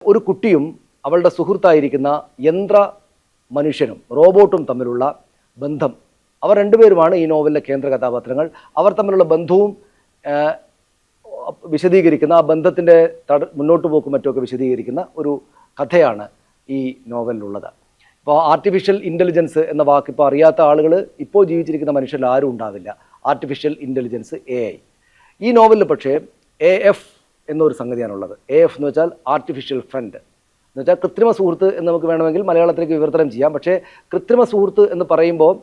ഒരു കുട്ടിയും അവളുടെ സുഹൃത്തായിരിക്കുന്ന യന്ത്ര മനുഷ്യനും റോബോട്ടും തമ്മിലുള്ള ബന്ധം, അവർ രണ്ടുപേരുമാണ് ഈ നോവലിലെ കേന്ദ്ര കഥാപാത്രങ്ങൾ. അവർ തമ്മിലുള്ള ബന്ധവും വിശദീകരിക്കുന്ന, ആ ബന്ധത്തിൻ്റെ മുന്നോട്ട് പോക്കും മറ്റുമൊക്കെ വിശദീകരിക്കുന്ന ഒരു കഥയാണ് ഈ നോവലിലുള്ളത്. ഇപ്പോൾ ആർട്ടിഫിഷ്യൽ ഇൻ്റലിജൻസ് എന്ന വാക്ക് ഇപ്പോൾ അറിയാത്ത ആളുകൾ ഇപ്പോൾ ജീവിച്ചിരിക്കുന്ന മനുഷ്യരിൽ ആരും ഉണ്ടാവില്ല. Artificial intelligence AI. ഈ നോവലിൽ പക്ഷേ AF എന്നൊരു സംഗതിയാണുള്ളത്. AF എന്ന് വെച്ചാൽ ആർട്ടിഫിഷ്യൽ ഫ്രണ്ട് എന്ന് വെച്ചാൽ കൃത്രിമ സുഹൃത്ത് എന്ന് നമുക്ക് വേണമെങ്കിൽ മലയാളത്തിലേക്ക് വിവർത്തനം ചെയ്യാം. പക്ഷേ കൃത്രിമ സുഹൃത്ത് എന്ന് പറയുമ്പോൾ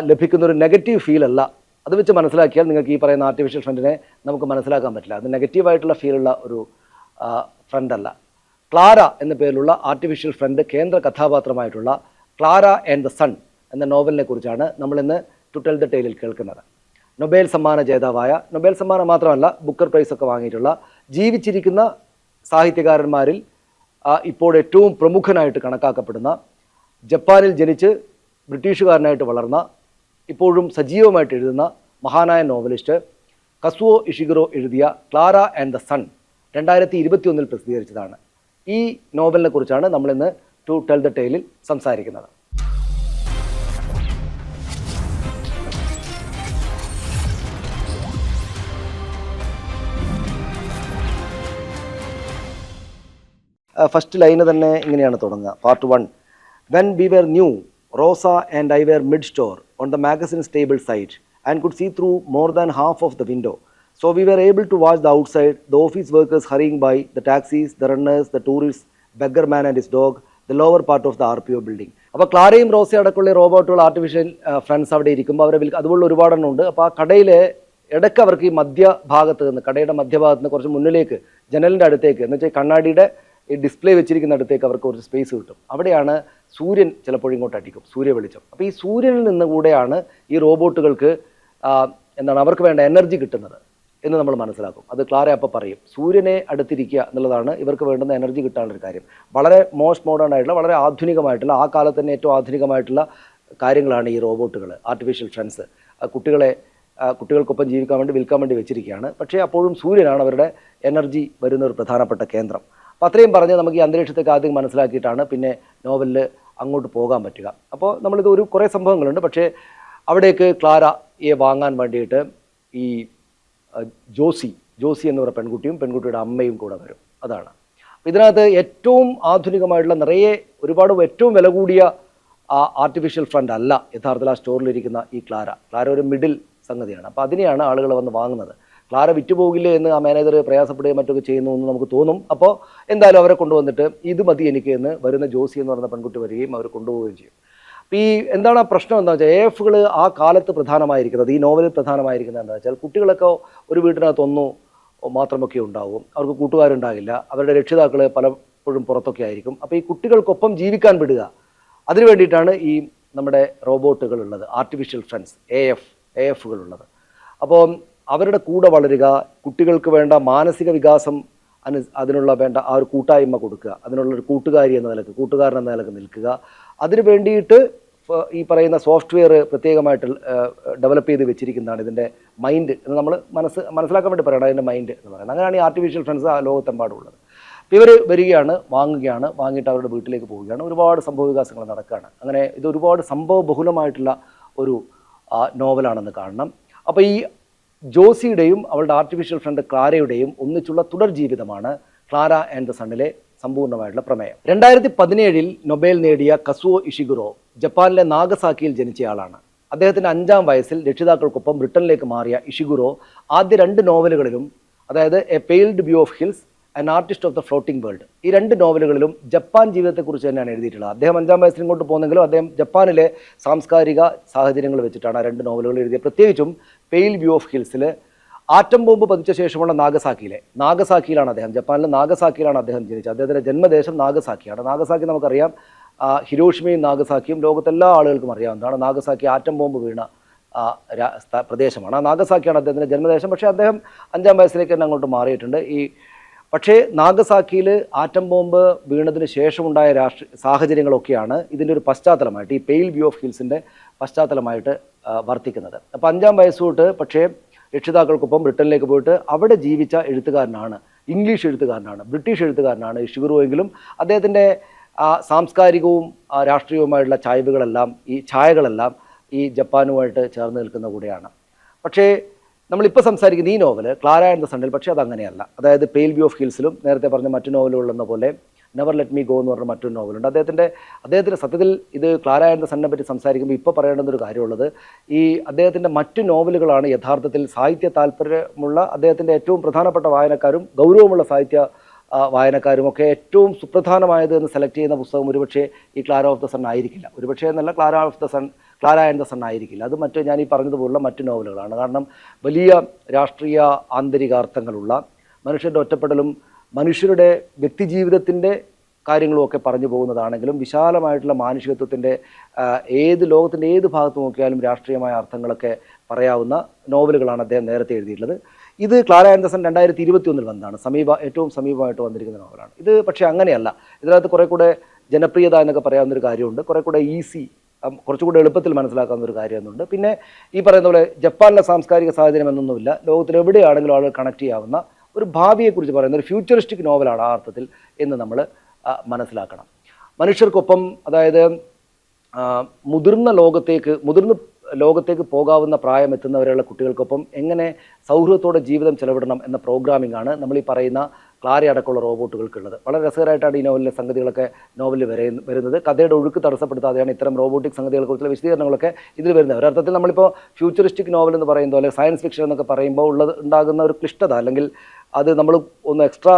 ലഭിക്കുന്നൊരു നെഗറ്റീവ് ഫീൽ അല്ല. അത് വെച്ച് മനസ്സിലാക്കിയാൽ നിങ്ങൾക്ക് ഈ പറയുന്ന ആർട്ടിഫിഷ്യൽ ഫ്രണ്ടിനെ നമുക്ക് മനസ്സിലാക്കാൻ പറ്റില്ല. അത് നെഗറ്റീവായിട്ടുള്ള ഫീലുള്ള ഒരു ഫ്രണ്ടല്ല. ക്ലാര എന്ന പേരിലുള്ള ആർട്ടിഫിഷ്യൽ ഫ്രണ്ട് കേന്ദ്ര കഥാപാത്രമായിട്ടുള്ള ക്ലാര ആൻഡ് ദ സൺ എന്ന നോവലിനെ കുറിച്ചാണ് നമ്മളിന്ന് ടു ടെൽ ദ ടെയിലിൽ കേൾക്കുന്നത്. നൊബേൽ സമ്മാന ജേതാവായ, നൊബേൽ സമ്മാനം മാത്രമല്ല ബുക്കർ പ്രൈസ് ഒക്കെ വാങ്ങിയിട്ടുള്ള ജീവിച്ചിരിക്കുന്ന സാഹിത്യകാരന്മാരിൽ ഇപ്പോൾ ഏറ്റവും പ്രമുഖനായിട്ട് കണക്കാക്കപ്പെടുന്ന, ജപ്പാനിൽ ജനിച്ച് ബ്രിട്ടീഷുകാരനായിട്ട് വളർന്ന, ഇപ്പോഴും സജീവമായിട്ട് എഴുതുന്ന മഹാനായ നോവലിസ്റ്റ് കസുവോ ഇഷിഗുറോ എഴുതിയ ക്ലാര ആൻഡ് ദ സൺ 2021 പ്രസിദ്ധീകരിച്ചതാണ്. ഈ നോവലിനെ കുറിച്ചാണ് നമ്മളിന്ന് ടു ടെൽ ദ ടെയിലിൽ സംസാരിക്കുന്നത്. ഫസ്റ്റ് ലൈന് തന്നെ ഇങ്ങനെയാണ് തുടങ്ങുക. Part 1. When we were new, Rosa and I were mid store on the magazines table side and could see through more than half of the window. So we were able to watch the outside, the office workers hurrying by, the taxis, the runners, the tourists, beggar man and his dog, the lower part of the RPO building. അപ്പോൾ ക്ലാരയും റോസയും അടക്കമുള്ള റോബോട്ടുകൾ, artificial friends അവിടെ ഇരിക്കുമ്പോൾ അവരെ അതുപോലെ ഒരുപാടെണ്ണം ഉണ്ട്. അപ്പോൾ ആ കടയിലെ ഇടയ്ക്ക് അവർക്ക് ഈ മധ്യഭാഗത്ത് നിന്ന്, കടയുടെ മധ്യഭാഗത്ത് നിന്ന് കുറച്ച് മുന്നിലേക്ക്, ജനലിൻ്റെ അടുത്തേക്ക് എന്ന് വെച്ചാൽ കണ്ണാടിയുടെ ഈ ഡിസ്പ്ലേ വെച്ചിരിക്കുന്ന അടുത്തേക്ക് അവർക്ക് കുറച്ച് സ്പേസ് കിട്ടും. അവിടെയാണ് സൂര്യൻ ചിലപ്പോൾ ഇങ്ങോട്ട് അടിക്കും, സൂര്യ വെളിച്ചം. അപ്പോൾ ഈ സൂര്യനിൽ നിന്ന് കൂടെയാണ് ഈ റോബോട്ടുകൾക്ക് അവർക്ക് വേണ്ട എനർജി കിട്ടുന്നത് എന്ന് നമ്മൾ മനസ്സിലാക്കും. അത് ക്ലാര അപ്പോൾ പറയും. സൂര്യനെ അടുത്തിരിക്കുക എന്നുള്ളതാണ് ഇവർക്ക് വേണ്ടുന്ന എനർജി കിട്ടാനുള്ളൊരു കാര്യം. വളരെ മോസ്റ്റ് മോഡേൺ ആയിട്ടുള്ള, വളരെ ആധുനികമായിട്ടുള്ള, ആ കാലത്ത് തന്നെ ഏറ്റവും ആധുനികമായിട്ടുള്ള കാര്യങ്ങളാണ് ഈ റോബോട്ടുകൾ, ആർട്ടിഫിഷ്യൽ ഫ്രണ്ട്സ്. കുട്ടികൾക്കൊപ്പം ജീവിക്കാൻ വേണ്ടി, വിൽക്കാൻ വേണ്ടി വെച്ചിരിക്കുകയാണ്. പക്ഷേ അപ്പോഴും സൂര്യനാണ് അവരുടെ എനർജി വരുന്ന ഒരു പ്രധാനപ്പെട്ട കേന്ദ്രം. അപ്പോൾ അത്രയും പറഞ്ഞ് നമുക്ക് ഈ അന്തരീക്ഷത്തേക്ക് ആദ്യം മനസ്സിലാക്കിയിട്ടാണ് പിന്നെ നോവലിൽ അങ്ങോട്ട് പോകാൻ പറ്റുക. അപ്പോൾ നമ്മളിത് കുറേ സംഭവങ്ങളുണ്ട്. പക്ഷേ അവിടേക്ക് ക്ലാരയെ വാങ്ങാൻ വേണ്ടിയിട്ട് ഈ ജോസി എന്ന് പറയുന്ന പെൺകുട്ടിയും പെൺകുട്ടിയുടെ അമ്മയും കൂടെ വരും. അതാണ് ഇതിനകത്ത് ഏറ്റവും ആധുനികമായിട്ടുള്ള, നിറയെ ഒരുപാട് ഏറ്റവും വില കൂടിയ ആർട്ടിഫിഷ്യൽ ഫ്രണ്ട് അല്ല യഥാർത്ഥത്തിൽ ആ സ്റ്റോറിലിരിക്കുന്ന ഈ ക്ലാര ഒരു മിഡിൽ സംഗതിയാണ്. അപ്പോൾ അതിനെയാണ് ആളുകൾ വന്ന് വാങ്ങുന്നത്. ക്ലാര വിറ്റുപോകില്ലേ എന്ന് ആ മാനേജർ പ്രയാസപ്പെടുകയും മറ്റൊക്കെ ചെയ്യുന്നു എന്ന് നമുക്ക് തോന്നും. അപ്പോൾ എന്തായാലും അവരെ കൊണ്ടുവന്നിട്ട് ഇത് മതി എനിക്ക് എന്ന് വരുന്ന ജോസി എന്ന് പറയുന്ന പെൺകുട്ടി വരികയും അവർ കൊണ്ടുപോവുകയും ചെയ്യും. അപ്പോൾ ഈ എന്താണ് ആ പ്രശ്നം എന്താണെന്ന് വെച്ചാൽ, AFകൾ ആ കാലത്ത് പ്രധാനമായിരിക്കുന്നത്, ഈ നോവലിൽ പ്രധാനമായിരിക്കുന്നത് എന്താണെന്ന് വെച്ചാൽ, കുട്ടികളൊക്കെ ഒരു വീട്ടിനകത്ത് ഒന്നോ മാത്രമൊക്കെ ഉണ്ടാവും, അവർക്ക് കൂട്ടുകാരുണ്ടാകില്ല, അവരുടെ രക്ഷിതാക്കൾ പലപ്പോഴും പുറത്തൊക്കെ ആയിരിക്കും. അപ്പോൾ ഈ കുട്ടികൾക്കൊപ്പം ജീവിക്കാൻ വിടുക, അതിനു വേണ്ടിയിട്ടാണ് ഈ നമ്മുടെ റോബോട്ടുകളുള്ളത്, ആർട്ടിഫിഷ്യൽ ഫ്രണ്ട്സ് AFകളുള്ളത്. അപ്പോൾ അവരുടെ കൂടെ വളരുക, കുട്ടികൾക്ക് വേണ്ട മാനസിക വികാസം അതിനുള്ള വേണ്ട ആ ഒരു കൂട്ടായ്മ കൊടുക്കുക, അതിനുള്ളൊരു കൂട്ടുകാരൻ എന്ന നിലക്ക് നിൽക്കുക. അതിന് വേണ്ടിയിട്ട് ഈ പറയുന്ന സോഫ്റ്റ്വെയർ പ്രത്യേകമായിട്ട് ഡെവലപ്പ് ചെയ്ത് വെച്ചിരിക്കുന്നതാണ് ഇതിൻ്റെ മൈൻഡ് എന്ന് നമ്മൾ മനസ്സിലാക്കാൻ വേണ്ടി പറയണം. അതിൻ്റെ മൈൻഡ് എന്ന് പറയുന്നത് അങ്ങനെയാണ് ഈ ആർട്ടിഫിഷ്യൽ ഫ്രണ്ട്സ് ആ ലോകത്തെമ്പാടുള്ളത്. അപ്പോൾ ഇവർ വരികയാണ്, വാങ്ങിയിട്ട് അവരുടെ വീട്ടിലേക്ക് പോവുകയാണ്. ഒരുപാട് സംഭവ വികാസങ്ങൾ നടക്കുകയാണ്. അങ്ങനെ ഇത് ഒരുപാട് സംഭവ ബഹുലമായിട്ടുള്ള ഒരു നോവലാണെന്ന് കാണണം. അപ്പോൾ ഈ ജോസിയുടെയും അവളുടെ ആർട്ടിഫിഷ്യൽ ഫ്രണ്ട് ക്ലാരയുടെയും ഒന്നിച്ചുള്ള തുടർ ജീവിതമാണ് ക്ലാര ആൻഡ് ദ സണ്ണിലെ സമ്പൂർണ്ണമായിട്ടുള്ള പ്രമേയം. 2017 നൊബേൽ നേടിയ കസുവോ ഇഷിഗുറോ ജപ്പാനിലെ നാഗസാക്കിയിൽ ജനിച്ചയാളാണ്. അദ്ദേഹത്തിൻ്റെ 5ാം വയസ്സിൽ രക്ഷിതാക്കൾക്കൊപ്പം ബ്രിട്ടനിലേക്ക് മാറിയ ഇഷിഗുറോ ആദ്യ 2 നോവലുകളിലും, അതായത് a pale view of hills, an artist of the floating world, ഈ 2 നോവലുകളിലും ജപ്പാൻ ജീവിതത്തെക്കുറിച്ച് തന്നെയാണ് എഴുതിയിട്ടുള്ളത്. അദ്ദേഹം 5ാം വയസ്സിൽ ഇങ്ങോട്ട് പോകുന്നെങ്കിലും അദ്ദേഹം ജപ്പാനിലെ സാംസ്കാരിക സാഹചര്യങ്ങൾ വെച്ചിട്ടാണ് ആ 2 നോവലുകൾ എഴുതിയത്. പ്രത്യേകിച്ചും പെയിൽ വ്യൂ ഓഫ് ഹിൽസിൽ ആറ്റം ബോംബ് പതിച്ച ശേഷമുള്ള നാഗസാക്കിയിലാണ് അദ്ദേഹം, ജപ്പാനിലെ നാഗസാക്കിയിലാണ് അദ്ദേഹം ജനിച്ചത്. അദ്ദേഹത്തിൻ്റെ ജന്മദേശം നാഗസാക്കിയാണ്. നാഗസാക്കി നമുക്കറിയാം, ഹിരോഷിമയും നാഗസാക്കിയും ലോകത്തെല്ലാ ആളുകൾക്കും അറിയാവുന്നതാണ്. നാഗസാക്കി ആറ്റം ബോംബ് വീണ പ്രദേശമാണ്. ആ നാഗസാക്കിയാണ് അദ്ദേഹത്തിൻ്റെ ജന്മദേശം. പക്ഷേ അദ്ദേഹം 5ാം വയസ്സിലേക്ക് തന്നെ അങ്ങോട്ട് മാറിയിട്ടുണ്ട്. പക്ഷേ നാഗസാക്കിയിൽ ആറ്റം ബോംബ് വീണതിന് ശേഷമുണ്ടായ സാഹചര്യങ്ങളൊക്കെയാണ് ഇതിൻ്റെ ഒരു പശ്ചാത്തലമായിട്ട്, ഈ പെയിൽ വ്യൂ ഓഫ് ഹിൽസിൻ്റെ പശ്ചാത്തലമായിട്ട് വർത്തിക്കുന്നത്. അപ്പോൾ 5ാം വയസ്സ് തൊട്ട് പക്ഷേ രക്ഷിതാക്കൾക്കൊപ്പം ബ്രിട്ടനിലേക്ക് പോയിട്ട് അവിടെ ജീവിച്ച എഴുത്തുകാരനാണ് ഇംഗ്ലീഷ് എഴുത്തുകാരനാണ്, ബ്രിട്ടീഷ് എഴുത്തുകാരനാണ് ഇഷിഗുറോ എങ്കിലും അദ്ദേഹത്തിൻ്റെ സാംസ്കാരികവും രാഷ്ട്രീയവുമായിട്ടുള്ള ഛായകളെല്ലാം ഈ ജപ്പാനുമായിട്ട് ചേർന്ന് നിൽക്കുന്ന കൂടെയാണ്. പക്ഷേ നമ്മളിപ്പോൾ സംസാരിക്കുന്ന ഈ നോവൽ ക്ലാര ആൻഡ് ദ സണ്ണിൽ പക്ഷേ അതങ്ങനെയല്ല. അതായത് പെയിൽ വ്യൂ ഓഫ് ഹിൽസിലും നേരത്തെ പറഞ്ഞ മറ്റു നോവലുകളെന്ന പോലെ നെവർ ലെറ്റ് മീ ഗോ എന്ന് പറഞ്ഞ മറ്റൊരു നോവലുണ്ട്. അദ്ദേഹത്തിൻ്റെ സത്യത്തിൽ ഇത് ക്ലാര ആൻഡ് ദ സണ്ണിനെ പറ്റി സംസാരിക്കുമ്പോൾ ഇപ്പോൾ പറയേണ്ടുന്നൊരു കാര്യമുള്ളത്, ഈ അദ്ദേഹത്തിൻ്റെ മറ്റു നോവലുകളാണ് യഥാർത്ഥത്തിൽ സാഹിത്യ താല്പര്യമുള്ള അദ്ദേഹത്തിൻ്റെ ഏറ്റവും പ്രധാനപ്പെട്ട വായനക്കാരും ഗൗരവമുള്ള സാഹിത്യ വായനക്കാരുമൊക്കെ ഏറ്റവും സുപ്രധാനമായത് എന്ന് സെലക്ട് ചെയ്യുന്ന പുസ്തകം ഒരുപക്ഷെ ഈ ക്ലാര ഓഫ് ദ സൺ ആയിരിക്കില്ല. ഒരുപക്ഷെ എന്നല്ല, ക്ലാര ആൻഡ് ദ സൺ ആയിരിക്കില്ല. അത് ഞാൻ ഈ പറഞ്ഞതുപോലുള്ള മറ്റു നോവലുകളാണ്. കാരണം വലിയ രാഷ്ട്രീയ ആന്തരികാർത്ഥങ്ങളുള്ള, മനുഷ്യൻ്റെ ഒറ്റപ്പെടലും മനുഷ്യരുടെ വ്യക്തിജീവിതത്തിൻ്റെ കാര്യങ്ങളുമൊക്കെ പറഞ്ഞു പോകുന്നതാണെങ്കിലും വിശാലമായിട്ടുള്ള മാനുഷികത്വത്തിൻ്റെ ലോകത്തിൻ്റെ ഏത് ഭാഗത്ത് നോക്കിയാലും രാഷ്ട്രീയമായ അർത്ഥങ്ങളൊക്കെ പറയാവുന്ന നോവലുകളാണ് അദ്ദേഹം നേരത്തെ എഴുതിയിട്ടുള്ളത്. ഇത് ക്ലാര ആൻഡ് ദ സൺ 2021 വന്നതാണ്, ഏറ്റവും സമീപമായിട്ട് വന്നിരിക്കുന്ന നോവലാണ് ഇത്. പക്ഷേ അങ്ങനെയല്ല, ഇതിനകത്ത് കുറേ കൂടെ ജനപ്രിയത എന്നൊക്കെ പറയാവുന്നൊരു കാര്യമുണ്ട്, കുറേ കൂടെ കുറച്ചുകൂടെ എളുപ്പത്തിൽ മനസ്സിലാക്കാവുന്ന ഒരു കാര്യമൊന്നുണ്ട്. പിന്നെ ഈ പറയുന്ന പോലെ ജപ്പാനിലെ സാംസ്കാരിക സാഹചര്യം എന്നൊന്നുമില്ല, ലോകത്തിൽ എവിടെയാണെങ്കിലും ആളുകൾ കണക്ട് ചെയ്യാവുന്ന ഒരു ഭാവിയെക്കുറിച്ച് പറയുന്ന ഒരു ഫ്യൂച്ചറിസ്റ്റിക് നോവലാണ് ആ അർത്ഥത്തിൽ എന്ന് നമ്മൾ മനസ്സിലാക്കണം. മനുഷ്യർക്കൊപ്പം, അതായത് മുതിർന്ന ലോകത്തേക്ക് പോകാവുന്ന പ്രായം എത്തുന്നവരെയുള്ള കുട്ടികൾക്കൊപ്പം എങ്ങനെ സൗഹൃദത്തോടെ ജീവിതം ചെലവിടണം എന്ന പ്രോഗ്രാമിംഗ് ആണ് നമ്മൾ ഈ പറയുന്ന ക്ലാര അടക്കമുള്ള റോബോട്ടുകൾക്കുള്ളത്. വളരെ രസകരമായിട്ടാണ് ഈ നോവലിലെ സംഗതികളൊക്കെ നോവലിൽ വരുന്നത്. കഥയുടെ ഒഴുക്ക് തടസ്സപ്പെടുത്താതെയാണ് ഇത്തരം റോബോട്ടിക് സംഗതികളെക്കുറിച്ചുള്ള വിശദീകരണങ്ങളൊക്കെ ഇതിൽ വരുന്നത്. ഒരർത്ഥത്തിൽ നമ്മളിപ്പോൾ ഫ്യൂച്ചറിസ്റ്റിക് നോവൽ എന്ന് പറയുമ്പോൾ, അല്ലെങ്കിൽ സയൻസ് ഫിക്ഷൻ എന്നൊക്കെ പറയുമ്പോൾ ഉണ്ടാകുന്ന ഒരു ക്ലിഷ്ടത, അല്ലെങ്കിൽ അത് നമ്മൾ ഒന്ന് എക്സ്ട്രാ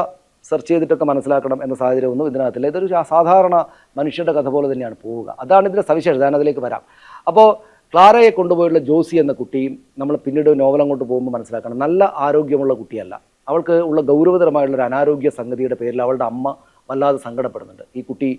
സെർച്ച് ചെയ്തിട്ടൊക്കെ മനസ്സിലാക്കണം എന്ന സാഹചര്യമൊന്നും ഇതിനകത്തില്ല. ഇതൊരു സാധാരണ മനുഷ്യരുടെ കഥ പോലെ തന്നെയാണ് പോവുക. അതാണ് ഇതിൻ്റെ സവിശേഷത. ഞാൻ അതിലേക്ക് വരാം. അപ്പോൾ ക്ലാരയെ കൊണ്ടുപോയുള്ള ജോസി എന്ന കുട്ടിയും നമ്മൾ പിന്നീട് നോവൽ അങ്ങോട്ട് പോകുമ്പോൾ മനസ്സിലാക്കണം, നല്ല ആരോഗ്യമുള്ള കുട്ടിയല്ല. അവൾക്ക് ഉള്ള ഗൗരവതരമായുള്ളൊരു അനാരോഗ്യ സംഗതിയുടെ പേരിൽ അവളുടെ അമ്മ വല്ലാതെ സങ്കടപ്പെടുന്നുണ്ട്. ഈ കുട്ടി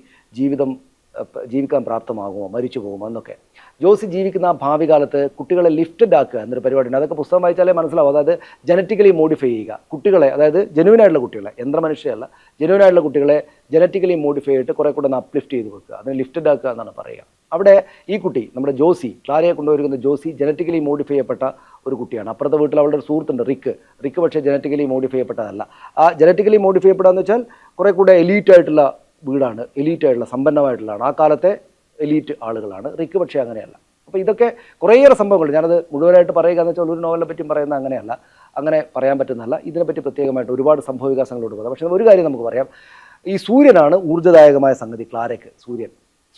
ജീവിക്കാൻ പ്രാപ്തമാകുമോ, മരിച്ചു പോകുമോ എന്നൊക്കെ. ജോസി ജീവിക്കുന്ന ആ ഭാവി കാലത്ത് കുട്ടികളെ ലിഫ്റ്റഡ് ആക്കുക എന്നൊരു പരിപാടിയുണ്ട്. അതൊക്കെ പുസ്തകം വായിച്ചാലേ മനസ്സിലാവും. അതായത് ജനറ്റിക്കലി മോഡിഫൈ ചെയ്യുക കുട്ടികളെ, അതായത് ജെനുവിനായിട്ടുള്ള കുട്ടികളെ, യന്ത്രമനുഷ്യരല്ല, ജെനുവിനായിട്ടുള്ള കുട്ടികളെ ജനറ്റിക്കലി മോഡിഫൈ ചെയ്തിട്ട് കുറേ കൂടെ ഒന്ന് അപ്ലിഫ്റ്റ് ചെയ്ത് വെക്കുക, അതിന് ലിഫ്റ്റഡ് ആക്കുക എന്നാണ് പറയുക. അവിടെ ഈ കുട്ടി, നമ്മുടെ ജോസി, ക്ലാരയെ കൊണ്ടുവരുന്ന ജോസി ജനറ്റിക്കലി മോഡിഫൈ ചെയ്യപ്പെട്ട ഒരു കുട്ടിയാണ്. അപ്പുറത്തെ വീട്ടിൽ അവളുടെ ഒരു സുഹൃത്തുണ്ട് റിക്ക് പക്ഷേ ജനറ്റിക്കലി മോഡിഫൈ ചെയ്യപ്പെട്ടതല്ല. ആ ജനറ്റിക്കലി മോഡിഫൈ ചെയ്യപ്പെടാന്ന് വെച്ചാൽ കുറേ കൂടെ എലീറ്റായിട്ടുള്ള വീടാണ്, എലീറ്റായിട്ടുള്ള സമ്പന്നമായിട്ടുള്ളതാണ്, ആ കാലത്തെ എലീറ്റ് ആളുകളാണ്. റിക്ക് പക്ഷേ അങ്ങനെയല്ല. അപ്പോൾ ഇതൊക്കെ കുറേയേറെ സംഭവങ്ങളുണ്ട്. ഞാനത് മുഴുവനായിട്ട് പറയുക എന്ന് വെച്ചാൽ ഒരു നോവലിനെ പറ്റിയും പറയുന്നത് അങ്ങനെയല്ല, അങ്ങനെ പറയാൻ പറ്റുന്നതല്ല. ഇതിനെപ്പറ്റി പ്രത്യേകമായിട്ട് ഒരുപാട് സംഭവ വികാസങ്ങളോട് പറയാം. പക്ഷേ ഒരു കാര്യം നമുക്ക് പറയാം, ഈ സൂര്യനാണ് ഊർജ്ജദായകമായ സംഗതി ക്ലാരയ്ക്ക്.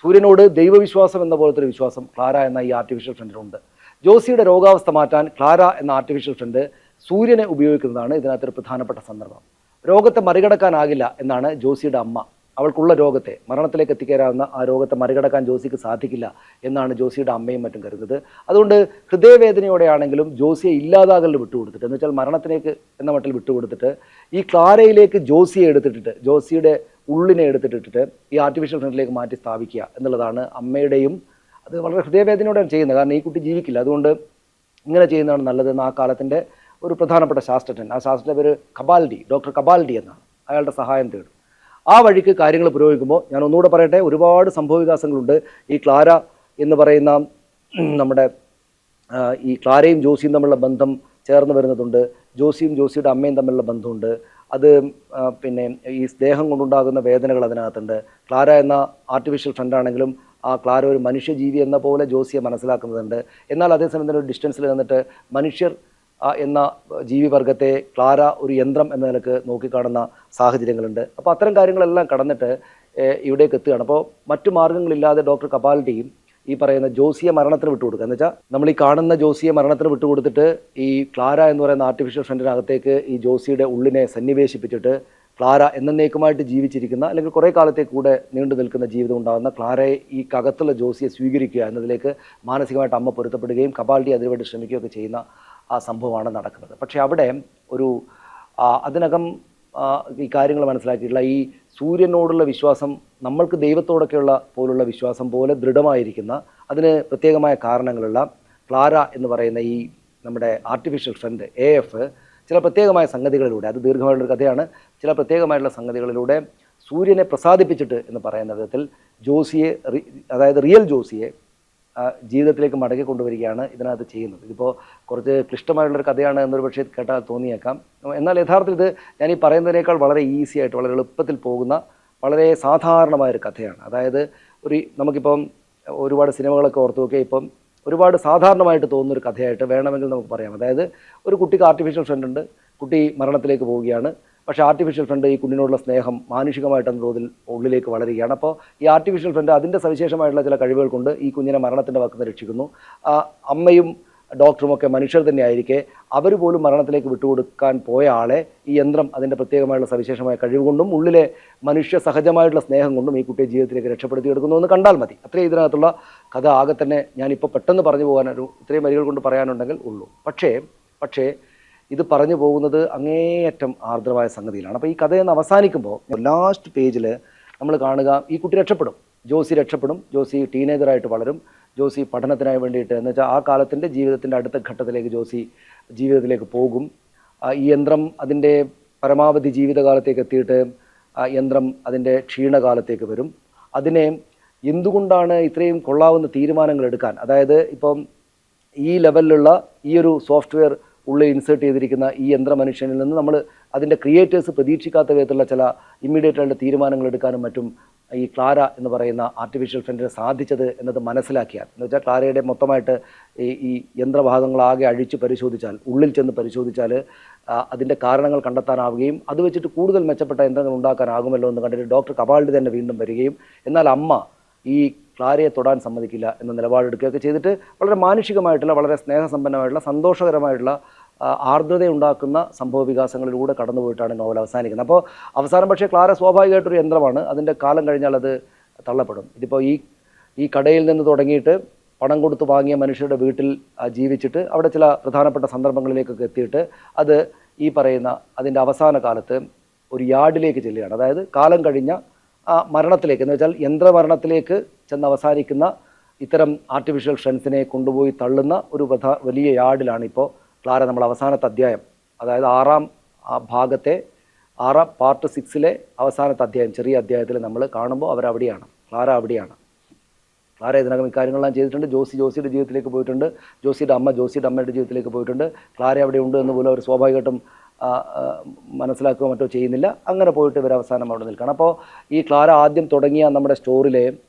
സൂര്യനോട് ദൈവവിശ്വാസം എന്ന പോലത്തെ ഒരു വിശ്വാസം ക്ലാര എന്ന ഈ ആർട്ടിഫിഷ്യൽ ഫ്രണ്ടിനുണ്ട്. ജോസിയുടെ രോഗാവസ്ഥ മാറ്റാൻ ക്ലാര എന്ന ആർട്ടിഫിഷ്യൽ ഫ്രണ്ട് സൂര്യനെ ഉപയോഗിക്കുന്നതാണ് ഇതിനകത്തൊരു പ്രധാനപ്പെട്ട സന്ദർഭം. രോഗത്തെ മറികടക്കാനാകില്ല എന്നാണ് ജോസിയുടെ അമ്മ, അവൾക്കുള്ള രോഗത്തെ, മരണത്തിലേക്ക് എത്തിക്കേരാവുന്ന ആ രോഗത്തെ മറികടക്കാൻ ജോസിക്ക് സാധിക്കില്ല എന്നാണ് ജോസിയുടെ അമ്മയും മറ്റും കരുതുന്നത്. അതുകൊണ്ട് ഹൃദയവേദനയോടെയാണെങ്കിലും ജോസിയെ ഇല്ലാതാകലിൽ വിട്ടുകൊടുത്തിട്ട്, എന്ന് വെച്ചാൽ മരണത്തിലേക്ക് എന്ന മട്ടിൽ വിട്ടുകൊടുത്തിട്ട് ഈ ക്ലാരയിലേക്ക് ജോസിയുടെ ഉള്ളിനെ എടുത്തിട്ടിട്ട് ഈ ആർട്ടിഫിഷ്യൽ ഫ്രണ്ടിലേക്ക് മാറ്റി സ്ഥാപിക്കുക എന്നുള്ളതാണ് അമ്മയുടെയും. അത് വളരെ ഹൃദയവേദനയോടെയാണ് ചെയ്യുന്നത്, കാരണം ഈ കുട്ടി ജീവിക്കില്ല, അതുകൊണ്ട് ഇങ്ങനെ ചെയ്യുന്നതാണ് നല്ലതെന്ന് ആ കാലത്തിൻ്റെ ഒരു പ്രധാനപ്പെട്ട ശാസ്ത്രജ്ഞൻ, ആ ശാസ്ത്രജ്ഞൻ്റെ പേര് ഡോക്ടർ കബാൽഡി എന്നാണ്, അയാളുടെ സഹായം തേടും. ആ വഴിക്ക് കാര്യങ്ങൾ പുരോഗമിക്കുമ്പോൾ ഞാൻ ഒന്നുകൂടെ പറയട്ടെ, ഒരുപാട് സംഭവവികാസങ്ങളുണ്ട്. ഈ ക്ലാര എന്ന് പറയുന്ന നമ്മുടെ ഈ ക്ലാരയും ജോസിയും തമ്മിലുള്ള ബന്ധം ചേർന്ന് വരുന്നതുണ്ട്, ജോസിയുടെ അമ്മയും തമ്മിലുള്ള ബന്ധമുണ്ട്. അത് പിന്നെ ഈ സ്നേഹം കൊണ്ടുണ്ടാകുന്ന വേദനകൾ അതിനകത്തുണ്ട്. ക്ലാര എന്ന ആർട്ടിഫിഷ്യൽ ഫ്രണ്ടാണെങ്കിലും ആ ക്ലാര ഒരു മനുഷ്യജീവി എന്ന പോലെ ജോസിയെ മനസ്സിലാക്കുന്നുണ്ട്. എന്നാൽ അതേസമയം തന്നെ ഒരു ഡിസ്റ്റൻസിൽ നിന്നിട്ട് മനുഷ്യർ എന്ന ജീവിവർഗത്തെ ക്ലാര ഒരു യന്ത്രം എന്ന നിലക്ക് നോക്കിക്കാണുന്ന സാഹചര്യങ്ങളുണ്ട്. അപ്പോൾ അത്തരം കാര്യങ്ങളെല്ലാം കടന്നിട്ട് ഇവിടേക്ക് എത്തുകയാണ്. അപ്പോൾ മറ്റു മാർഗ്ഗങ്ങളില്ലാതെ ഡോക്ടർ കപാൽഡിയും ഈ പറയുന്ന ജോസിയെ മരണത്തിന് വിട്ടുകൊടുക്കുക, എന്ന് വെച്ചാൽ നമ്മൾ ഈ കാണുന്ന ജോസിയെ മരണത്തിന് വിട്ടുകൊടുത്തിട്ട് ഈ ക്ലാര എന്ന് പറയുന്ന ആർട്ടിഫിഷ്യൽ ഫ്രണ്ടിനകത്തേക്ക് ഈ ജോസിയുടെ ഉള്ളിനെ സന്നിവേശിപ്പിച്ചിട്ട് ക്ലാര എന്നേക്കുമായിട്ട് ജീവിച്ചിരിക്കുന്ന, അല്ലെങ്കിൽ കുറേ കാലത്തേക്ക് കൂടെ നീണ്ടു നിൽക്കുന്ന ജീവിതം ഉണ്ടാകുന്ന ക്ലാരയെ ഈ അകത്തുള്ള ജോസിയെ സ്വീകരിക്കുക എന്നതിലേക്ക് മാനസികമായിട്ട് അമ്മ പൊരുത്തപ്പെടുകയും കപാൽഡി അതിനുവേണ്ടി ശ്രമിക്കുകയൊക്കെ ചെയ്യുന്ന ആ സംഭവമാണ് നടക്കുന്നത്. പക്ഷേ അവിടെ ഒരു അതിനകം ഈ കാര്യങ്ങൾ മനസ്സിലാക്കിയിട്ടുള്ള ഈ സൂര്യനോടുള്ള വിശ്വാസം നമ്മൾക്ക് ദൈവത്തോടൊക്കെയുള്ള പോലുള്ള വിശ്വാസം പോലെ ദൃഢമായിരിക്കുന്ന, അതിന് പ്രത്യേകമായ കാരണങ്ങളുള്ള ക്ലാര എന്ന് പറയുന്ന ഈ നമ്മുടെ ആർട്ടിഫിഷ്യൽ ഫ്രണ്ട് AF ചില പ്രത്യേകമായ സംഗതികളിലൂടെ, അത് ദീർഘമായിട്ടുള്ളൊരു കഥയാണ്, ചില പ്രത്യേകമായിട്ടുള്ള സംഗതികളിലൂടെ സൂര്യനെ പ്രസാദിപ്പിച്ചിട്ട് എന്ന് പറയുന്ന വിധത്തിൽ ജോസിയെ, അതായത് റിയൽ ജോസിയെ ജീവിതത്തിലേക്ക് മടക്കി കൊണ്ടുവരികയാണ് ഇതിനകത്ത് ചെയ്യുന്നത്. ഇതിപ്പോൾ കുറച്ച് ക്ലിഷ്ടമായുള്ളൊരു കഥയാണ് എന്നൊരു പക്ഷേ കേട്ടാൽ തോന്നിയേക്കാം. എന്നാൽ യഥാർത്ഥത്തിൽ ഇത് ഞാൻ ഈ പറയുന്നതിനേക്കാൾ വളരെ ഈസി ആയിട്ട് വളരെ എളുപ്പത്തിൽ പോകുന്ന വളരെ സാധാരണമായൊരു കഥയാണ്. അതായത് നമുക്കിപ്പം ഒരുപാട് സിനിമകളൊക്കെ ഓർത്ത് നോക്കിയാൽ ഇപ്പം ഒരുപാട് സാധാരണമായിട്ട് തോന്നുന്നൊരു കഥയായിട്ട് വേണമെങ്കിൽ നമുക്ക് പറയാം. അതായത് ഒരു കുട്ടിക്ക് ആർട്ടിഫിഷ്യൽ ഫ്രണ്ട് ഉണ്ട്, കുട്ടി മരണത്തിലേക്ക് പോവുകയാണ്. പക്ഷേ ആർട്ടിഫിഷ്യൽ ഫ്രണ്ട് ഈ കുഞ്ഞിനോടുള്ള സ്നേഹം മാനുഷികമായിട്ടെന്ന തോതിൽ ഉള്ളിലേക്ക് വളരുകയാണ്. അപ്പോൾ ഈ ആർട്ടിഫിഷ്യൽ ഫ്രണ്ട് അതിൻ്റെ സവിശേഷമായിട്ടുള്ള ചില കഴിവുകൾ കൊണ്ട് ഈ കുഞ്ഞിനെ മരണത്തിൻ്റെ വക്കിൽ നിന്ന് രക്ഷിക്കുന്നു. അമ്മയും ഡോക്ടറുമൊക്കെ മനുഷ്യർ തന്നെ ആയിരിക്കെ അവർ പോലും മരണത്തിലേക്ക് വിട്ടുകൊടുക്കാൻ പോയ ആളെ ഈ യന്ത്രം അതിൻ്റെ പ്രത്യേകമായുള്ള സവിശേഷമായ കഴിവ് കൊണ്ടും ഉള്ളിലെ മനുഷ്യ സഹജമായിട്ടുള്ള സ്നേഹം കൊണ്ടും ഈ കുട്ടിയെ ജീവിതത്തിലേക്ക് രക്ഷപ്പെടുത്തിയെടുക്കുന്നു എന്ന് കണ്ടാൽ മതി. അത്രയും ഇതിനകത്തുള്ള കഥ ആകെ തന്നെ ഞാനിപ്പോൾ പെട്ടെന്ന് പറഞ്ഞു പോകാനൊരു ഇത്രയും വരികൾ കൊണ്ട് പറയാനുണ്ടെങ്കിൽ ഉള്ളൂ. പക്ഷേ ഇത് പറഞ്ഞു പോകുന്നത് അങ്ങേയറ്റം ആർദ്രമായ സംഗതിയിലാണ്. അപ്പോൾ ഈ കഥയെന്ന് അവസാനിക്കുമ്പോൾ ലാസ്റ്റ് പേജിൽ നമ്മൾ കാണുക ഈ കുട്ടി രക്ഷപ്പെടും, ജോസി രക്ഷപ്പെടും. ജോസി ടീനേജറായിട്ട് വളരും. ജോസി പഠനത്തിനായി വേണ്ടിയിട്ട് എന്ന് വെച്ചാൽ ആ കാലത്തിൻ്റെ ജീവിതത്തിൻ്റെ അടുത്ത ഘട്ടത്തിലേക്ക് ജോസി ജീവിതത്തിലേക്ക് പോകും. ഈ യന്ത്രം അതിൻ്റെ പരമാവധി ജീവിതകാലത്തേക്ക് എത്തിയിട്ട് യന്ത്രം അതിൻ്റെ ക്ഷീണകാലത്തേക്ക് വരും. അതിനെ എന്തുകൊണ്ടാണ് ഇത്രയും കൊള്ളാവുന്ന തീരുമാനങ്ങൾ എടുക്കാൻ, അതായത് ഇപ്പം ഈ ലെവലിലുള്ള ഈ ഒരു സോഫ്റ്റ്വെയർ ഉള്ളിൽ ഇൻസേർട്ട് ചെയ്തിരിക്കുന്ന ഈ യന്ത്രമനുഷ്യനിൽ നിന്ന് നമ്മൾ അതിൻ്റെ ക്രിയേറ്റേഴ്സ് പ്രതീക്ഷിക്കാത്ത വിധത്തിലുള്ള ചില ഇമ്മീഡിയറ്റ് ആയിട്ടുള്ള തീരുമാനങ്ങൾ എടുക്കാനും മറ്റും ഈ ക്ലാര എന്ന് പറയുന്ന ആർട്ടിഫിഷ്യൽ ഫ്രണ്ടിന് സാധിച്ചത് എന്നത് മനസ്സിലാക്കിയാൽ, എന്ന് വെച്ചാൽ ക്ലാരയുടെ മൊത്തമായിട്ട് ഈ യന്ത്രഭാഗങ്ങളാകെ അഴിച്ച് പരിശോധിച്ചാൽ, ഉള്ളിൽ ചെന്ന് പരിശോധിച്ചാൽ അതിൻ്റെ കാരണങ്ങൾ കണ്ടെത്താനാവുകയും അത് വെച്ചിട്ട് കൂടുതൽ മെച്ചപ്പെട്ട യന്ത്രങ്ങൾ ഉണ്ടാക്കാനാകുമല്ലോ എന്ന് കണ്ടിട്ട് ഡോക്ടർ കപാൽഡി തന്നെ വീണ്ടും വരികയും എന്നാൽ അമ്മ ഈ ക്ലാരയെ തൊടാൻ സമ്മതിക്കില്ല എന്ന നിലപാടെടുക്കുകയൊക്കെ ചെയ്തിട്ട് വളരെ മാനുഷികമായിട്ടുള്ള വളരെ സ്നേഹസമ്പന്നമായിട്ടുള്ള സന്തോഷകരമായിട്ടുള്ള ആർദ്രതയുണ്ടാക്കുന്ന സംഭവ വികാസങ്ങളിലൂടെ കടന്നുപോയിട്ടാണ് നോവൽ അവസാനിക്കുന്നത്. അപ്പോൾ അവസാനം പക്ഷേ ക്ലാര സ്വാഭാവികമായിട്ടൊരു യന്ത്രമാണ്, അതിൻ്റെ കാലം കഴിഞ്ഞാൽ അത് തള്ളപ്പെടും. ഇതിപ്പോൾ ഈ കടയിൽ നിന്ന് തുടങ്ങിയിട്ട് പണം കൊടുത്ത് വാങ്ങിയ മനുഷ്യരുടെ വീട്ടിൽ ജീവിച്ചിട്ട് അവിടെ ചില പ്രധാനപ്പെട്ട സന്ദർഭങ്ങളിലേക്കൊക്കെ എത്തിയിട്ട് അത് ഈ പറയുന്ന അതിൻ്റെ അവസാന കാലത്ത് ഒരു യാർഡിലേക്ക് ചെല്ലുകയാണ്. അതായത് കാലം കഴിഞ്ഞ മരണത്തിലേക്ക്, എന്ന് വെച്ചാൽ യന്ത്രമരണത്തിലേക്ക് ചെന്ന് അവസാനിക്കുന്ന ഇത്തരം ആർട്ടിഫിഷ്യൽ ഫ്രണ്ട്സിനെ കൊണ്ടുപോയി തള്ളുന്ന ഒരു വലിയ യാർഡിലാണ് ഇപ്പോൾ ക്ലാര നമ്മൾ അവസാനത്തെ അധ്യായം, അതായത് ഭാഗത്തെ പാർട്ട് 6 അവസാനത്തെ അധ്യായം, ചെറിയ അധ്യായത്തിൽ നമ്മൾ കാണുമ്പോൾ അവരവിടെയാണ്, ക്ലാര അവിടെയാണ്. ക്ലാര ഇതിനകം ഇക്കാര്യങ്ങളെല്ലാം ചെയ്തിട്ടുണ്ട്. ജോസിയുടെ ജീവിതത്തിലേക്ക് പോയിട്ടുണ്ട്, ജോസിയുടെ അമ്മയുടെ ജീവിതത്തിലേക്ക് പോയിട്ടുണ്ട്. ക്ലാര അവിടെ ഉണ്ട് എന്ന് പോലും അവർ സ്വാഭാവികമായിട്ടും മനസ്സിലാക്കുകയോ മറ്റോ ചെയ്യുന്നില്ല. അങ്ങനെ പോയിട്ട് ഇവർ അവസാനം അവിടെ നിൽക്കണം. അപ്പോൾ ഈ ക്ലാര ആദ്യം തുടങ്ങിയ നമ്മുടെ സ്റ്റോറിലെ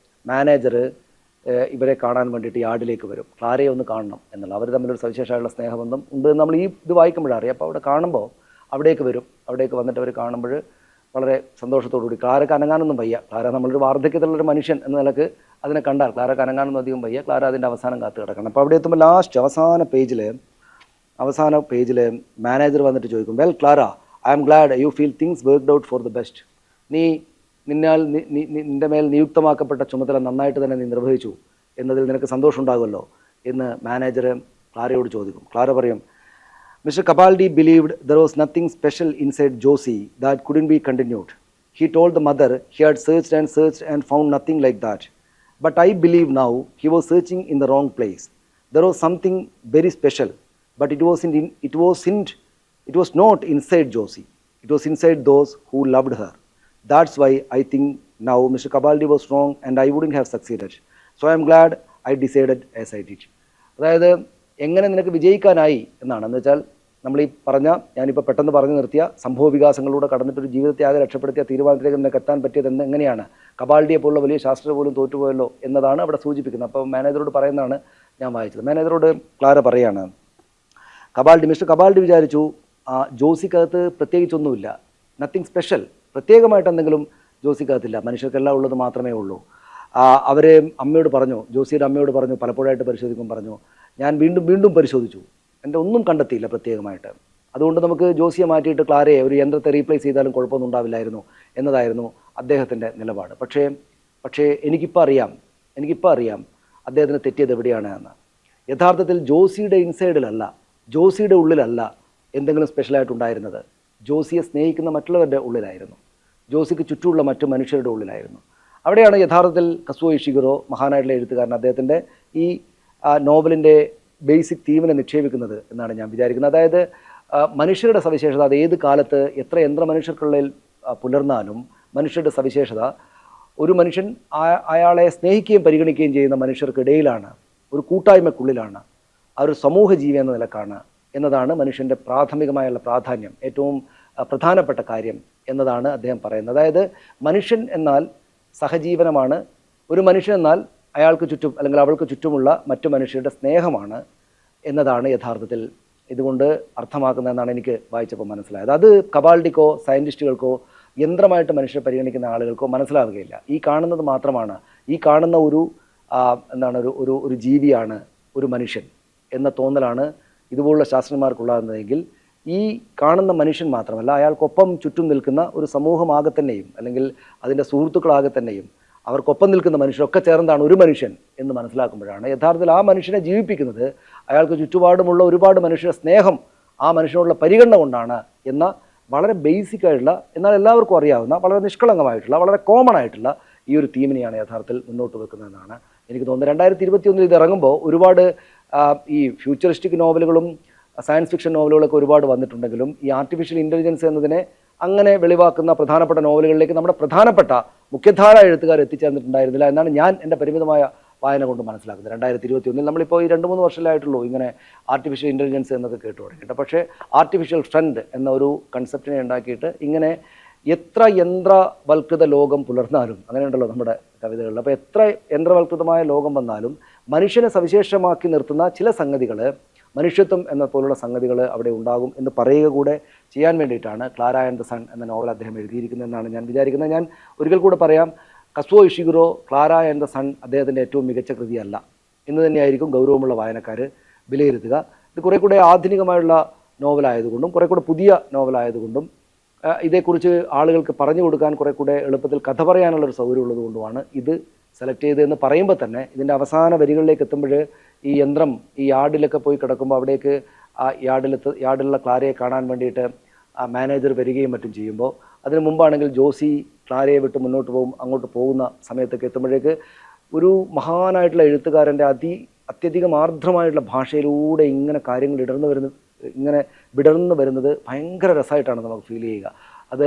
മാനേജർ ഇവരെ കാണാൻ വേണ്ടിയിട്ട് യാർഡിലേക്ക് വരും. ക്ലാരയെ ഒന്ന് കാണണം എന്നുള്ള, അവർ തമ്മിലൊരു സവിശേഷമായുള്ള സ്നേഹബന്ധം ഉണ്ട് നമ്മൾ ഈ ഇത് വായിക്കുമ്പോഴറിയാം. അപ്പോൾ അവിടെ കാണുമ്പോൾ അവിടേക്ക് വരും. അവിടേക്ക് വന്നിട്ട് അവർ കാണുമ്പോൾ വളരെ സന്തോഷത്തോടുകൂടി, ക്ലാരക്ക് അനങ്ങാനൊന്നും വയ്യ. ക്ലാര നമ്മളൊരു വാർദ്ധക്യത്തിലുള്ളൊരു മനുഷ്യൻ എന്ന നിലക്ക് അതിനെ കണ്ടാൽ ക്ലാരക്ക് അനങ്ങാനൊന്നും അധികം വയ്യ. ക്ലാര അതിൻ്റെ അവസാനം കാത്തു കിടക്കണം. അപ്പോൾ അവിടെ എത്തുമ്പോൾ ലാസ്റ്റ് അവസാന പേജിൽ മാനേജർ വന്നിട്ട് ചോദിക്കും, well Clara, I am glad you feel things worked out for the best. നിന്റെ മേൽ നിയുക്തമാക്കപ്പെട്ട ചുമതല നന്നായിട്ട് തന്നെ നീ നിർവഹിച്ചു എന്നതിൽ നിനക്ക് സന്തോഷം ഉണ്ടാകുമല്ലോ എന്ന് മാനേജർ ക്ലാരയോട് ചോദിക്കും. ക്ലാര പറയും, mister Capaldi believed there was nothing special inside Josie that couldn't be continued. He told the mother he had searched and found nothing like that. But I believe now he was searching in the wrong place. There was something very special, but it was not inside Josie. It was inside those who loved her. That's why I think now Mr. Kabaldi was wrong and I wouldn't have succeeded. So I am glad I decided as I did. അതായത് എങ്ങനെ നിനക്ക് വിജയിക്കാനായി എന്നാണ്. എന്ന് വെച്ചാൽ നമ്മൾ ഈ ഞാനിപ്പോൾ പെട്ടെന്ന് പറഞ്ഞു നിർത്തിയ സംഭവ വികാസങ്ങളിലൂടെ കടന്നിട്ടൊരു ജീവിതത്തെ ആകെ രക്ഷപ്പെടുത്തിയ തീരുമാനത്തിലേക്ക് നിനക്ക് എത്താൻ പറ്റിയത് എങ്ങനെയാണ്? കപാൽഡിയെ പോലുള്ള വലിയ ശാസ്ത്രജ്ഞർ പോലും തോറ്റുപോയല്ലോ എന്നതാണ് അവിടെ സൂചിപ്പിക്കുന്നത്. അപ്പോൾ മാനേജറോട് പറയുന്നതാണ് ഞാൻ വായിച്ചത്. മാനേജറോട് ക്ലാര പറയാണ്, മിസ്റ്റർ കപാൽഡി വിചാരിച്ചു ജോസിക്കകത്ത് പ്രത്യേകിച്ചൊന്നുമില്ല, നത്തിങ് സ്പെഷ്യൽ, പ്രത്യേകമായിട്ട് എന്തെങ്കിലും ജോസിക്കകത്തില്ല, മനുഷ്യർക്കെല്ലാം ഉള്ളത് മാത്രമേ ഉള്ളൂ. അവർ അമ്മയോട് പറഞ്ഞു, ജോസിയുടെ അമ്മയോട് പറഞ്ഞു, പലപ്പോഴായിട്ട് പരിശോധിക്കും പറഞ്ഞു, ഞാൻ വീണ്ടും പരിശോധിച്ചു, എൻ്റെ ഒന്നും കണ്ടെത്തിയില്ല പ്രത്യേകമായിട്ട്. അതുകൊണ്ട് നമുക്ക് ജോസിയെ മാറ്റിയിട്ട് ക്ലാരയെ ഒരു യന്ത്രത്തെ റീപ്ലേസ് ചെയ്താലും കുഴപ്പമൊന്നും ഉണ്ടാവില്ലായിരുന്നു എന്നതായിരുന്നു അദ്ദേഹത്തിൻ്റെ നിലപാട്. പക്ഷേ എനിക്കിപ്പോൾ അറിയാം അദ്ദേഹത്തിന് തെറ്റിയത് എവിടെയാണ് എന്ന്. യഥാർത്ഥത്തിൽ ജോസിയുടെ ഇൻസൈഡിലല്ല, ജോസിയുടെ ഉള്ളിലല്ല എന്തെങ്കിലും സ്പെഷ്യലായിട്ടുണ്ടായിരുന്നത്. ജോസിയെ സ്നേഹിക്കുന്ന മറ്റുള്ളവരുടെ ഉള്ളിലായിരുന്നു, ജോസിക്ക് ചുറ്റുമുള്ള മറ്റു മനുഷ്യരുടെ ഉള്ളിലായിരുന്നു. അവിടെയാണ് യഥാർത്ഥത്തിൽ കസുവോ ഇഷിഗുറോ മഹാനായിട്ടുള്ള എഴുത്തുകാരൻ അദ്ദേഹത്തിൻ്റെ ഈ നോവലിൻ്റെ ബേസിക് തീമിനെ നിക്ഷേപിക്കുന്നത് എന്നാണ് ഞാൻ വിചാരിക്കുന്നത്. അതായത് മനുഷ്യരുടെ സവിശേഷത, അത് ഏത് കാലത്ത് എത്ര യന്ത്രമനുഷ്യർക്കുള്ളിൽ പുലർന്നാലും മനുഷ്യരുടെ സവിശേഷത ഒരു മനുഷ്യൻ അയാളെ സ്നേഹിക്കുകയും പരിഗണിക്കുകയും ചെയ്യുന്ന മനുഷ്യർക്കിടയിലാണ് ഒരു കൂട്ടായ്മക്കുള്ളിലാണ്, ആ ഒരു സമൂഹ ജീവി എന്ന നിലക്കാണ് എന്നതാണ് മനുഷ്യൻ്റെ പ്രാഥമികമായുള്ള പ്രാധാന്യം, ഏറ്റവും പ്രധാനപ്പെട്ട കാര്യം എന്നതാണ് അദ്ദേഹം പറയുന്നത്. അതായത് മനുഷ്യൻ എന്നാൽ സഹജീവനമാണ്, ഒരു മനുഷ്യൻ എന്നാൽ അയാൾക്ക് ചുറ്റും അല്ലെങ്കിൽ അവൾക്ക് ചുറ്റുമുള്ള മറ്റു മനുഷ്യരുടെ സ്നേഹമാണ് എന്നതാണ് യഥാർത്ഥത്തിൽ ഇതുകൊണ്ട് അർത്ഥമാക്കുന്നതെന്നാണ് എനിക്ക് വായിച്ചപ്പോൾ മനസ്സിലായത്. അത് കബാൾഡിക്കോ സയൻറ്റിസ്റ്റുകൾക്കോ യന്ത്രമായിട്ട് മനുഷ്യരെ പരിഗണിക്കുന്ന ആളുകൾക്കോ മനസ്സിലാവുകയില്ല. ഈ കാണുന്നത് മാത്രമാണ്, ഈ കാണുന്ന ഒരു ജീവിയാണ് ഒരു മനുഷ്യൻ എന്ന തോന്നലാണ് ഇതുപോലുള്ള ശാസ്ത്രജ്ഞന്മാർക്കുള്ളതെങ്കിൽ, ഈ കാണുന്ന മനുഷ്യൻ മാത്രമല്ല, അയാൾക്കൊപ്പം ചുറ്റും നിൽക്കുന്ന ഒരു സമൂഹമാകെ തന്നെയും അല്ലെങ്കിൽ അതിൻ്റെ സുഹൃത്തുക്കളാകെ തന്നെയും അവർക്കൊപ്പം നിൽക്കുന്ന മനുഷ്യരൊക്കെ ചേർന്നതാണ് ഒരു മനുഷ്യൻ എന്ന് മനസ്സിലാക്കുമ്പോഴാണ് യഥാർത്ഥത്തിൽ ആ മനുഷ്യനെ ജീവിപ്പിക്കുന്നത് അയാൾക്ക് ചുറ്റുപാടുമുള്ള ഒരുപാട് മനുഷ്യരുടെ സ്നേഹം, ആ മനുഷ്യനോടുള്ള പരിഗണന കൊണ്ടാണ് എന്ന വളരെ ബേസിക് ആയിട്ടുള്ള, എന്നാൽ എല്ലാവർക്കും അറിയാവുന്ന, വളരെ നിഷ്കളങ്കമായിട്ടുള്ള, വളരെ കോമൺ ആയിട്ടുള്ള ഈ ഒരു തീമിനെയാണ് യഥാർത്ഥത്തിൽ മുന്നോട്ട് വെക്കുന്നതെന്നാണ് എനിക്ക് തോന്നുന്നത്. 2021 ഇത് ഇറങ്ങുമ്പോൾ ഒരുപാട് ഈ ഫ്യൂച്ചറിസ്റ്റിക് നോവലുകളും സയൻസ് ഫിക്ഷൻ നോവലുകളൊക്കെ ഒരുപാട് വന്നിട്ടുണ്ടെങ്കിലും ഈ ആർട്ടിഫിഷ്യൽ ഇൻ്റലിജൻസ് എന്നതിനെ അങ്ങനെ വെളിവാക്കുന്ന പ്രധാനപ്പെട്ട നോവലുകളിലേക്ക് നമ്മുടെ പ്രധാനപ്പെട്ട മുഖ്യധാര എഴുത്തുകാർ എത്തിച്ചേർന്നിട്ടുണ്ടായിരുന്നില്ല എന്നാണ് ഞാൻ എൻ്റെ പരിമിതമായ വായന കൊണ്ട് മനസ്സിലാക്കുന്നത്. 2021 നമ്മളിപ്പോൾ ഈ 2-3 വർഷമായിട്ടുള്ളൂ ഇങ്ങനെ ആർട്ടിഫിഷ്യൽ ഇൻ്റലിജൻസ് എന്നൊക്കെ കേട്ടു തുടങ്ങിയിട്ട്. പക്ഷേ ആർട്ടിഫിഷ്യൽ ഫ്രണ്ട് എന്ന ഒരു കൺസെപ്റ്റിനെ ഉണ്ടാക്കിയിട്ട് ഇങ്ങനെ എത്ര യന്ത്രവൽകൃത ലോകം പുലർന്നാലും, അങ്ങനെയുണ്ടല്ലോ നമ്മുടെ കവിതകളിൽ, അപ്പോൾ എത്ര യന്ത്രവൽകൃതമായ ലോകം വന്നാലും മനുഷ്യനെ സവിശേഷമാക്കി നിർത്തുന്ന ചില സംഗതികൾ, മനുഷ്യത്വം എന്ന പോലുള്ള സംഗതികൾ അവിടെ ഉണ്ടാകും എന്ന് പറയുക കൂടെ ചെയ്യാൻ വേണ്ടിയിട്ടാണ് ക്ലാര ആൻഡ് ദ സൺ എന്ന നോവൽ അദ്ദേഹം എഴുതിയിരിക്കുന്നതെന്നാണ് ഞാൻ വിചാരിക്കുന്നത്. ഞാൻ ഒരിക്കൽ കൂടെ പറയാം, കസുവോ ഇഷിഗുറോ ക്ലാര ആൻഡ് ദ സൺ അദ്ദേഹത്തിൻ്റെ ഏറ്റവും മികച്ച കൃതിയല്ല എന്ന് തന്നെയായിരിക്കും ഗൗരവമുള്ള വായനക്കാർ വിലയിരുത്തുക. ഇത് കുറേ കൂടെ ആധുനികമായുള്ള നോവലായതുകൊണ്ടും കുറേ കൂടെ പുതിയ നോവലായതുകൊണ്ടും ഇതേക്കുറിച്ച് ആളുകൾക്ക് പറഞ്ഞു കൊടുക്കാൻ കുറേ കൂടെ എളുപ്പത്തിൽ കഥ പറയാനുള്ളൊരു സൗകര്യം ഉള്ളതുകൊണ്ടുമാണ് ഇത് സെലക്ട് ചെയ്തതെന്ന് പറയുമ്പോൾ തന്നെ ഇതിൻ്റെ അവസാന വരികളിലേക്ക് എത്തുമ്പോൾ ഈ യന്ത്രം ഈ യാർഡിലൊക്കെ പോയി കിടക്കുമ്പോൾ അവിടേക്ക് ആ യാർഡിലുള്ള ക്ലാരയെ കാണാൻ വേണ്ടിയിട്ട് മാനേജർ വരികയും മറ്റും ചെയ്യുമ്പോൾ, അതിന് മുമ്പാണെങ്കിൽ ജോസി ക്ലാരയെ വിട്ട് മുന്നോട്ട് അങ്ങോട്ട് പോകുന്ന സമയത്തൊക്കെ എത്തുമ്പോഴേക്ക് ഒരു മഹാനായിട്ടുള്ള എഴുത്തുകാരൻ്റെ അത്യധികം ആർദ്രമായിട്ടുള്ള ഭാഷയിലൂടെ ഇങ്ങനെ കാര്യങ്ങൾ ഇങ്ങനെ വിടർന്നു വരുന്നത് ഭയങ്കര രസമായിട്ടാണ് നമുക്ക് ഫീൽ ചെയ്യുക. അത്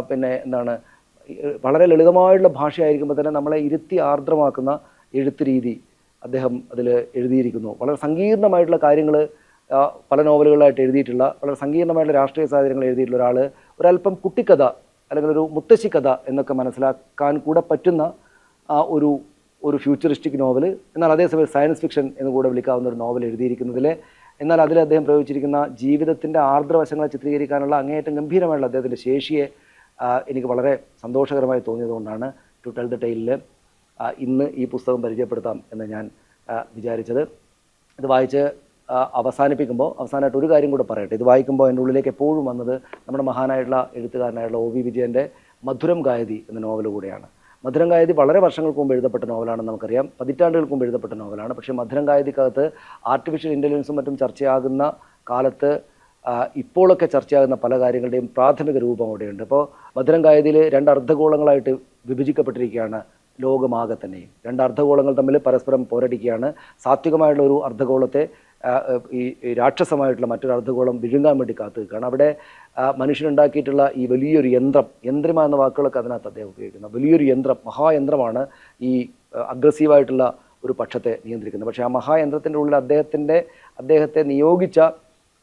പിന്നെ എന്താണ്, വളരെ ലളിതമായിട്ടുള്ള ഭാഷയായിരിക്കുമ്പോൾ തന്നെ നമ്മളെ ഇരുത്തി ആർദ്രമാക്കുന്ന എഴുത്ത് രീതി അദ്ദേഹം അതിൽ എഴുതിയിരിക്കുന്നു. വളരെ സങ്കീർണമായിട്ടുള്ള കാര്യങ്ങൾ പല നോവലുകളായിട്ട് എഴുതിയിട്ടുള്ള, വളരെ സങ്കീർണമായിട്ടുള്ള രാഷ്ട്രീയ സാഹചര്യങ്ങൾ എഴുതിയിട്ടുള്ള ഒരാൾ ഒരല്പം കുട്ടിക്കഥ അല്ലെങ്കിൽ ഒരു മുത്തശ്ശി കഥ എന്നൊക്കെ മനസ്സിലാക്കാൻ കൂടെ പറ്റുന്ന ഒരു ഫ്യൂച്ചറിസ്റ്റിക് നോവൽ, എന്നാൽ അതേസമയം സയൻസ് ഫിക്ഷൻ എന്ന് കൂടെ വിളിക്കാവുന്ന ഒരു നോവൽ എഴുതിയിരിക്കുന്നതിൽ, എന്നാൽ അതിൽ അദ്ദേഹം പ്രയോഗിച്ചിരിക്കുന്ന ജീവിതത്തിൻ്റെ ആർദ്രവശങ്ങളെ ചിത്രീകരിക്കാനുള്ള അങ്ങേയറ്റം ഗംഭീരമായുള്ള അദ്ദേഹത്തിൻ്റെ ശേഷിയെ എനിക്ക് വളരെ സന്തോഷകരമായി തോന്നിയതുകൊണ്ടാണ് ടു ടെൽ ദ ടെയിലിൽ ഇന്ന് ഈ പുസ്തകം പരിചയപ്പെടുത്താം എന്ന് ഞാൻ വിചാരിച്ചത്. ഇത് വായിച്ച് അവസാനമായിട്ട് ഒരു കാര്യം കൂടെ പറയട്ടെ. ഇത് വായിക്കുമ്പോൾ എൻ്റെ ഉള്ളിലേക്ക് എപ്പോഴും വന്നത് നമ്മുടെ മഹാനായിട്ടുള്ള എഴുത്തുകാരനായിട്ടുള്ള ഒ വി വിജയൻ്റെ മധുരം ഗായതി എന്ന നോവൽ കൂടെയാണ്. മധുരം ഗായതി വളരെ വർഷങ്ങൾക്ക് മുമ്പ് എഴുതപ്പെട്ട നോവലാണെന്ന് നമുക്കറിയാം, പതിറ്റാണ്ടുകൾക്ക് മുമ്പ് എഴുതപ്പെട്ട നോവലാണ്. പക്ഷേ മധുരം ഗായതിക്കകത്ത് ആർട്ടിഫിഷ്യൽ ഇൻ്റലിജൻസും മറ്റും ചർച്ചയാകുന്ന കാലത്ത് ഇപ്പോഴൊക്കെ ചർച്ചയാകുന്ന പല കാര്യങ്ങളുടെയും പ്രാഥമിക രൂപം അവിടെയുണ്ട്. അപ്പോൾ മധുരം ഗായതിയിൽ 2 അർദ്ധഗോളങ്ങളായിട്ട് വിഭജിക്കപ്പെട്ടിരിക്കുകയാണ് ലോകമാകെ തന്നെയും. 2 അർദ്ധഗോളങ്ങൾ തമ്മിൽ പരസ്പരം പോരടിക്കുകയാണ്. സാത്വികമായിട്ടുള്ള ഒരു അർദ്ധഗോളത്തെ ഈ രാക്ഷസമായിട്ടുള്ള മറ്റൊരു അർദ്ധഗോളം വിഴുങ്ങാൻ വേണ്ടി കാത്തു നിൽക്കുകയാണ്. അവിടെ മനുഷ്യനുണ്ടാക്കിയിട്ടുള്ള ഈ വലിയൊരു യന്ത്രമ എന്ന വാക്കുകളൊക്കെ അതിനകത്ത് അദ്ദേഹം ഉപയോഗിക്കുന്ന വലിയൊരു മഹായന്ത്രമാണ് ഈ അഗ്രസീവായിട്ടുള്ള ഒരു പക്ഷത്തെ നിയന്ത്രിക്കുന്നത്. പക്ഷേ ആ മഹായന്ത്രത്തിൻ്റെ ഉള്ളിൽ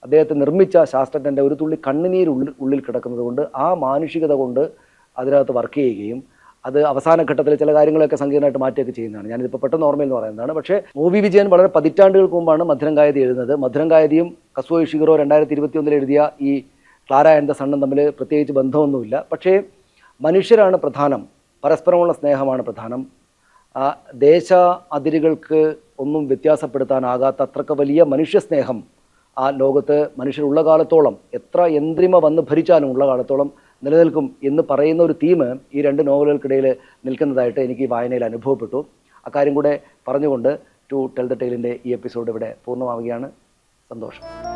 അദ്ദേഹത്തെ നിർമ്മിച്ച ശാസ്ത്രജ്ഞൻ്റെ ഒരു തുള്ളി കണ്ണുനീർ ഉള്ളിൽ കിടക്കുന്നത് കൊണ്ട് ആ മാനുഷികത കൊണ്ട് അതിനകത്ത് വർക്ക് ചെയ്യുകയും അത് അവസാന ഘട്ടത്തിൽ ചില കാര്യങ്ങളൊക്കെ സങ്കീർണമായിട്ട് മാറ്റുകയൊക്കെ ചെയ്യുന്നതാണ്. ഞാനിതിപ്പോൾ പെട്ടെന്ന് ഓർമ്മയെന്ന് പറയുന്നതാണ്. പക്ഷേ ഒ വി വിജയൻ വളരെ പതിറ്റാണ്ടുകൾക്ക് മുമ്പാണ് മധുരം ഗായതി എഴുതുന്നത്. മധുരം ഗായതിയും കസുവോ ഇഷിഗുറോ 2021 എഴുതിയ ഈ ക്ലാര ആൻഡ് ദ സണ്ണും തമ്മിൽ പ്രത്യേകിച്ച് ബന്ധമൊന്നുമില്ല. പക്ഷേ മനുഷ്യരാണ് പ്രധാനം, പരസ്പരമുള്ള സ്നേഹമാണ് പ്രധാനം. ദേശ അതിരുകൾക്ക് ഒന്നും വ്യത്യാസപ്പെടുത്താനാകാത്ത അത്രക്ക് വലിയ മനുഷ്യസ്നേഹം ആ ലോകത്ത് മനുഷ്യരുള്ള കാലത്തോളം, എത്ര യന്ത്രിമ വന്ന് ഭരിച്ചാലും ഉള്ള കാലത്തോളം നിലനിൽക്കും എന്ന് പറയുന്ന ഒരു തീം ഈ 2 നോവലുകൾക്കിടയിൽ നിൽക്കുന്നതായിട്ട് എനിക്ക് ഈ വായനയിൽ അനുഭവപ്പെട്ടു. അക്കാര്യം കൂടെ പറഞ്ഞുകൊണ്ട് ടു ടെൽ ദ ടെയിലിൻ്റെ ഈ എപ്പിസോഡ് ഇവിടെ പൂർണ്ണമാവുകയാണ്. സന്തോഷം.